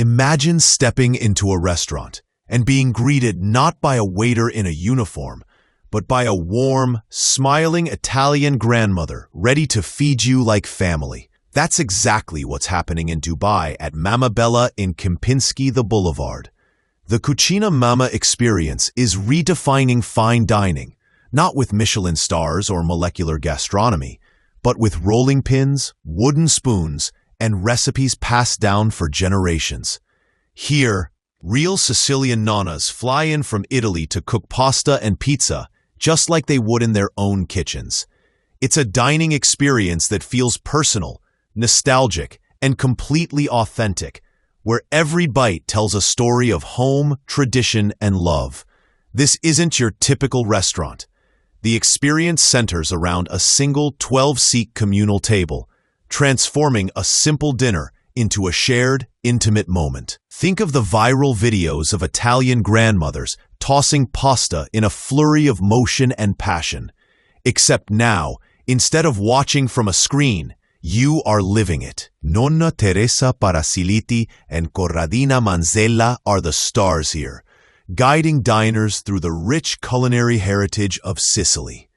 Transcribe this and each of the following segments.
Imagine stepping into a restaurant and being greeted not by a waiter in a uniform, but by a warm, smiling Italian grandmother ready to feed you like family. That's exactly what's happening in Dubai at Mama Bella in Kempinski the Boulevard. The Cucina Mama experience is redefining fine dining, not with Michelin stars or molecular gastronomy, but with rolling pins, wooden spoons, and recipes passed down for generations. Here, real Sicilian nonnas fly in from Italy to cook pasta and pizza just like they would in their own kitchens. It's a dining experience that feels personal, nostalgic, and completely authentic, where every bite tells a story of home, tradition, and love. This isn't your typical restaurant. The experience centers around a single 12-seat communal table, transforming a simple dinner into a shared, intimate moment. Think of the viral videos of Italian grandmothers tossing pasta in a flurry of motion and passion. Except now, instead of watching from a screen, you are living it. Nonna Teresa Parasiliti and Corradina Manzella are the stars here, guiding diners through the rich culinary heritage of Sicily.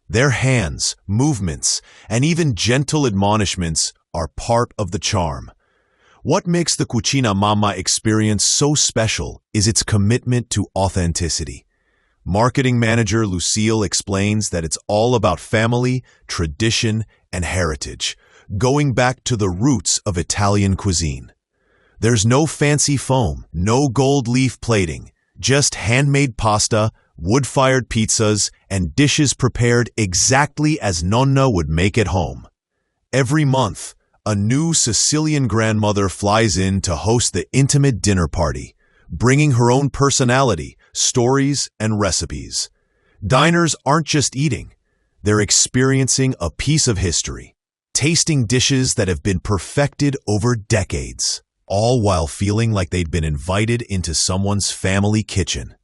Their hands, movements, and even gentle admonishments are part of the charm. What makes the Cucina Mama experience so special is its commitment to authenticity. Marketing manager Lucille explains that it's all about family, tradition, and heritage, going back to the roots of Italian cuisine. There's no fancy foam, no gold leaf plating, just handmade pasta, wood-fired pizzas, and dishes prepared exactly as Nonna would make at home. Every month, a new Sicilian grandmother flies in to host the intimate dinner party, bringing her own personality, stories, and recipes. Diners aren't just eating, they're experiencing a piece of history, tasting dishes that have been perfected over decades, all while feeling like they'd been invited into someone's family kitchen.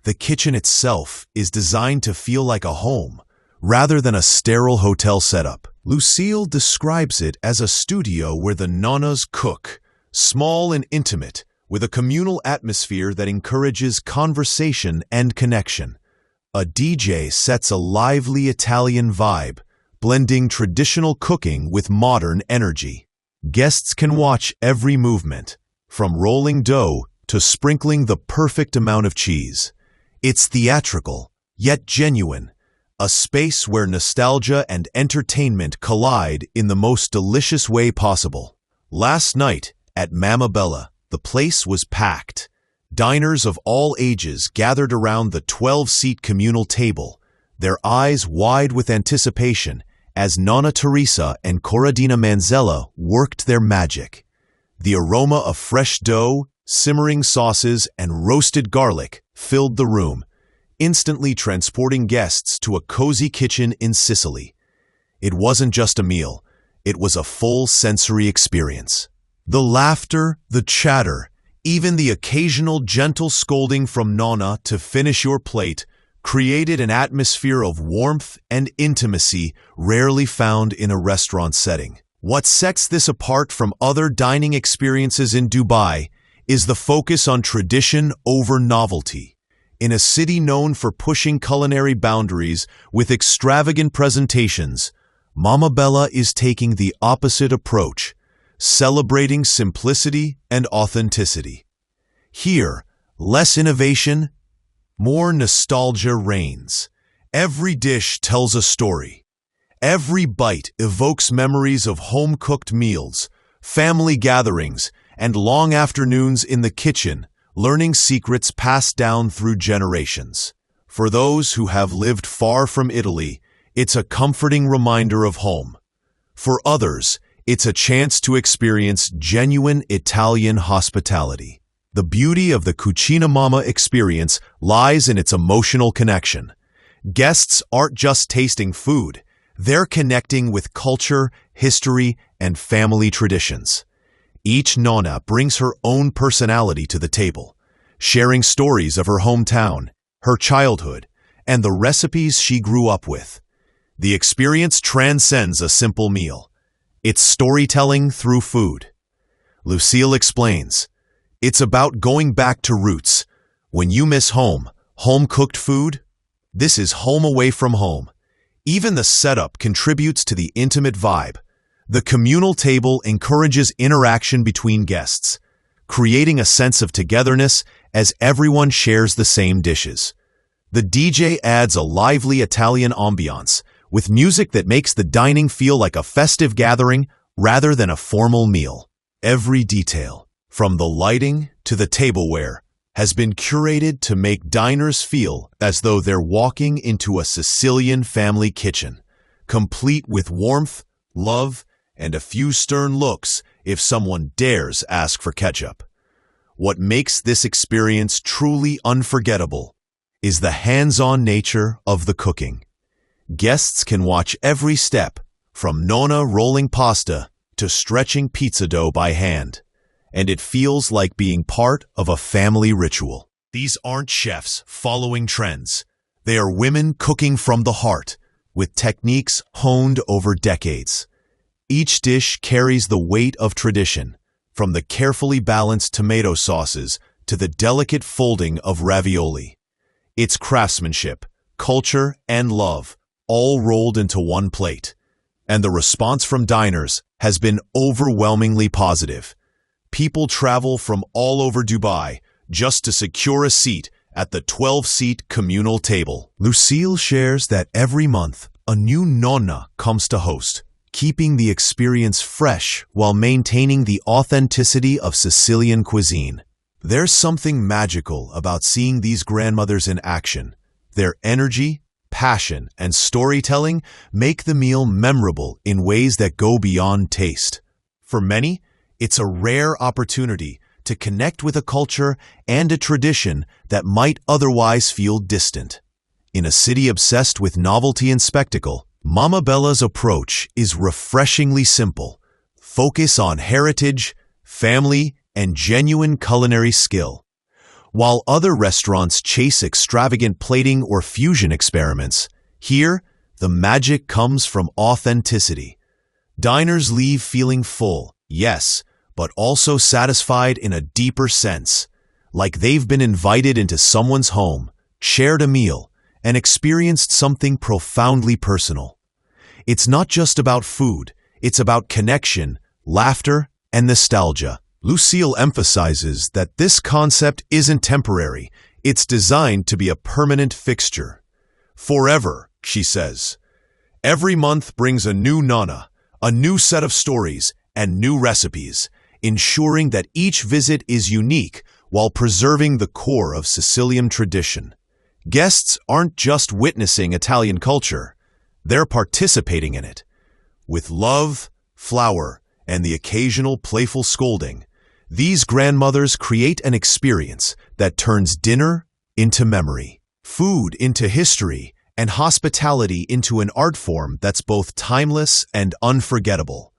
The kitchen itself is designed to feel like a home, rather than a sterile hotel setup. Lucille describes it as a studio where the nonnas cook, small and intimate, with a communal atmosphere that encourages conversation and connection. A DJ sets a lively Italian vibe, blending traditional cooking with modern energy. Guests can watch every movement, from rolling dough to sprinkling the perfect amount of cheese. It's theatrical, yet genuine, a space where nostalgia and entertainment collide in the most delicious way possible. Last night, at Mama Bella, the place was packed. Diners of all ages gathered around the 12-seat communal table, their eyes wide with anticipation as Nonna Teresa and Corradina Manzella worked their magic. The aroma of fresh dough, simmering sauces, and roasted garlic filled the room, instantly transporting guests to a cozy kitchen in Sicily. It wasn't just a meal, it was a full sensory experience. The laughter, the chatter, even the occasional gentle scolding from Nonna to finish your plate created an atmosphere of warmth and intimacy rarely found in a restaurant setting. What sets this apart from other dining experiences in Dubai is the focus on tradition over novelty. In a city known for pushing culinary boundaries with extravagant presentations, Mama Bella is taking the opposite approach, celebrating simplicity and authenticity. Here, less innovation, more nostalgia reigns. Every dish tells a story. Every bite evokes memories of home-cooked meals, family gatherings, and long afternoons in the kitchen, learning secrets passed down through generations. For those who have lived far from Italy, it's a comforting reminder of home. For others, it's a chance to experience genuine Italian hospitality. The beauty of the Cucina Mama experience lies in its emotional connection. Guests aren't just tasting food, they're connecting with culture, history, and family traditions. Each nonna brings her own personality to the table, sharing stories of her hometown, her childhood, and the recipes she grew up with. The experience transcends a simple meal. It's storytelling through food. Lucille explains, It's about going back to roots. When you miss home, home-cooked food, this is home away from home. Even the setup contributes to the intimate vibe. The communal table encourages interaction between guests, creating a sense of togetherness as everyone shares the same dishes. The DJ adds a lively Italian ambiance, with music that makes the dining feel like a festive gathering rather than a formal meal. Every detail, from the lighting to the tableware, has been curated to make diners feel as though they're walking into a Sicilian family kitchen, complete with warmth, love, and a few stern looks if someone dares ask for ketchup. What makes this experience truly unforgettable is the hands-on nature of the cooking. Guests can watch every step, from nonna rolling pasta to stretching pizza dough by hand, and it feels like being part of a family ritual. These aren't chefs following trends. They are women cooking from the heart, with techniques honed over decades. Each dish carries the weight of tradition, from the carefully balanced tomato sauces to the delicate folding of ravioli. It's craftsmanship, culture, and love, all rolled into one plate. And the response from diners has been overwhelmingly positive. People travel from all over Dubai just to secure a seat at the 12-seat communal table. Lucille shares that every month, a new nonna comes to host, keeping the experience fresh while maintaining the authenticity of Sicilian cuisine. There's something magical about seeing these grandmothers in action. Their energy, passion, and storytelling make the meal memorable in ways that go beyond taste. For many, it's a rare opportunity to connect with a culture and a tradition that might otherwise feel distant. In a city obsessed with novelty and spectacle, Mama Bella's approach is refreshingly simple. Focus on heritage, family, and genuine culinary skill. While other restaurants chase extravagant plating or fusion experiments, here, the magic comes from authenticity. Diners leave feeling full, yes, but also satisfied in a deeper sense, like they've been invited into someone's home, shared a meal, and experienced something profoundly personal. It's not just about food, it's about connection, laughter, and nostalgia. Lucille emphasizes that this concept isn't temporary, it's designed to be a permanent fixture. Forever, she says. Every month brings a new nonna, a new set of stories, and new recipes, ensuring that each visit is unique while preserving the core of Sicilian tradition. Guests aren't just witnessing Italian culture, they're participating in it. With love, flour, and the occasional playful scolding, these grandmothers create an experience that turns dinner into memory, food into history, and hospitality into an art form that's both timeless and unforgettable.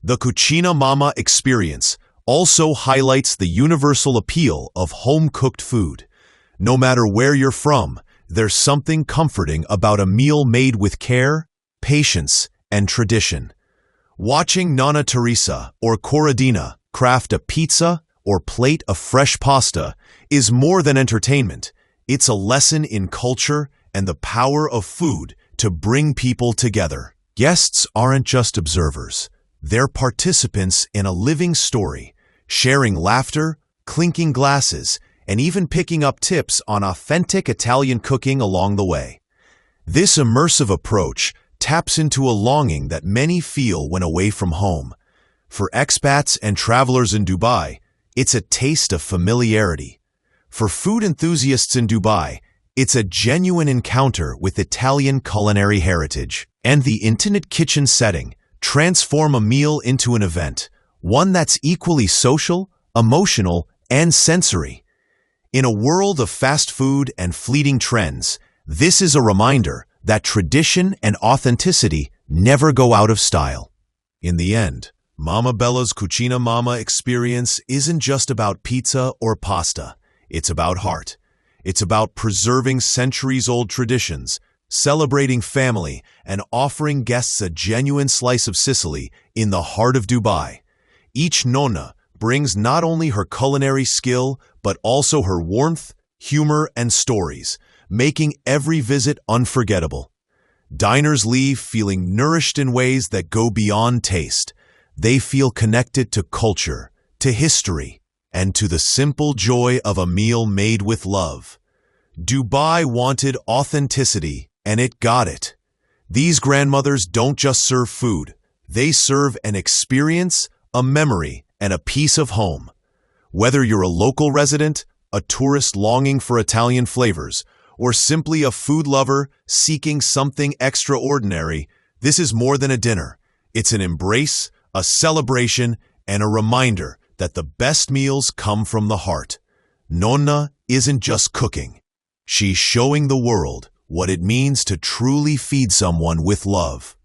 The Cucina Mama experience also highlights the universal appeal of home-cooked food. No matter where you're from, there's something comforting about a meal made with care, patience, and tradition. Watching Nonna Teresa or Corradina craft a pizza or plate of fresh pasta is more than entertainment. It's a lesson in culture and the power of food to bring people together. Guests aren't just observers. They're participants in a living story, sharing laughter, clinking glasses, and even picking up tips on authentic Italian cooking along the way. This immersive approach taps into a longing that many feel when away from home. For expats and travelers in Dubai, it's a taste of familiarity. For food enthusiasts in Dubai, it's a genuine encounter with Italian culinary heritage. And the intimate kitchen setting transform a meal into an event, one that's equally social, emotional, and sensory. In a world of fast food and fleeting trends, this is a reminder that tradition and authenticity never go out of style. In the end, Mama Bella's Cucina Mama experience isn't just about pizza or pasta. It's about heart. It's about preserving centuries-old traditions, celebrating family, and offering guests a genuine slice of Sicily in the heart of Dubai. Each nonna brings not only her culinary skill, but also her warmth, humor, and stories, making every visit unforgettable. Diners leave feeling nourished in ways that go beyond taste. They feel connected to culture, to history, and to the simple joy of a meal made with love. Dubai wanted authenticity, and it got it. These grandmothers don't just serve food. They serve an experience, a memory, and a piece of home. Whether you're a local resident, a tourist longing for Italian flavors, or simply a food lover seeking something extraordinary, this is more than a dinner. It's an embrace, a celebration, and a reminder that the best meals come from the heart. Nonna isn't just cooking. She's showing the world what it means to truly feed someone with love.